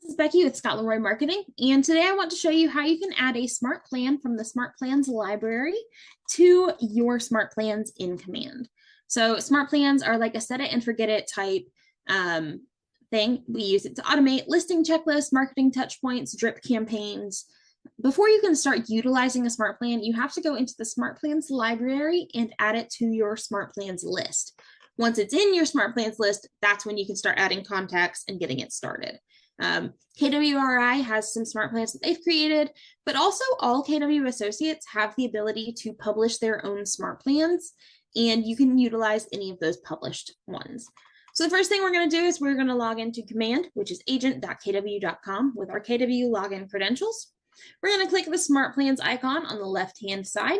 This is Becky with Scott Leroy Marketing, and today I want to show you how you can add a smart plan from the SmartPlans library to your SmartPlans in Command. So SmartPlans are like a set it and forget it type thing. We use it to automate listing checklists, marketing touch points, drip campaigns. Before you can start utilizing a smart plan, you have to go into the SmartPlans library and add it to your SmartPlans list. Once it's in your SmartPlans list, that's when you can start adding contacts and getting it started. KWRI has some smart plans that they've created, but also all KW associates have the ability to publish their own smart plans, and you can utilize any of those published ones. So the first thing we're going to do is we're going to log into Command, which is agent.kw.com with our KW login credentials. We're going to click the Smart Plans icon on the left-hand side.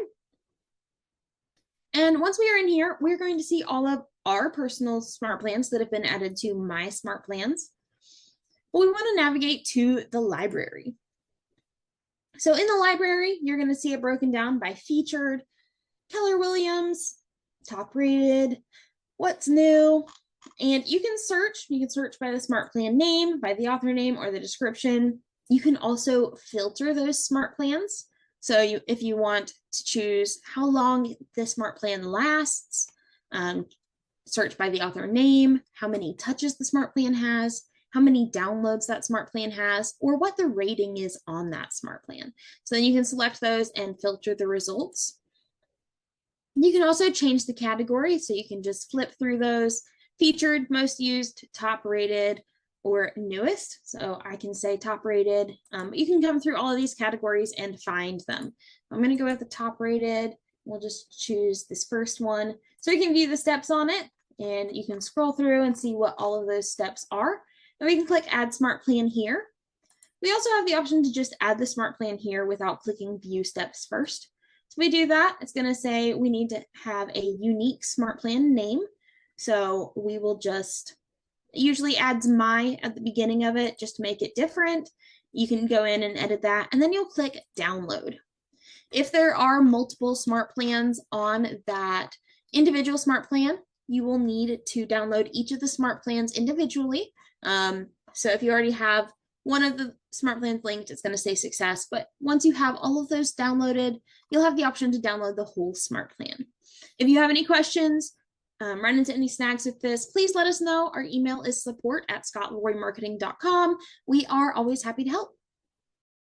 And once we are in here, we're going to see all of our personal smart plans that have been added to My Smart Plans. But we want to navigate to the library. So in the library, you're going to see it broken down by featured, Keller Williams, top rated, what's new, and you can search. You can search by the smart plan name, by the author name, or the description. You can also filter those smart plans. So if you want to choose how long the smart plan lasts, search by the author name, how many touches the smart plan has, how many downloads that smart plan has, or what the rating is on that smart plan. So then you can select those and filter the results. You can also change the category, so you can just flip through those: featured, most used, top rated, or newest. So I can say top rated. You can come through all of these categories and find them. I'm going to go with the top rated. We'll just choose this first one. So you can view the steps on it, and you can scroll through and see what all of those steps are. And we can click Add Smart Plan here. We also have the option to just add the smart plan here without clicking View Steps first. So we do that. It's going to say we need to have a unique smart plan name. So we will just, it usually adds My at the beginning of it just to make it different. You can go in and edit that, and then you'll click Download. If there are multiple smart plans on that individual smart plan, you will need to download each of the smart plans individually. So if you already have one of the smart plans linked, it's going to say success. But once you have all of those downloaded, you'll have the option to download the whole smart plan. If you have any questions, run into any snags with this, please let us know. Our email is support@scottleroymarketing.com. We are always happy to help.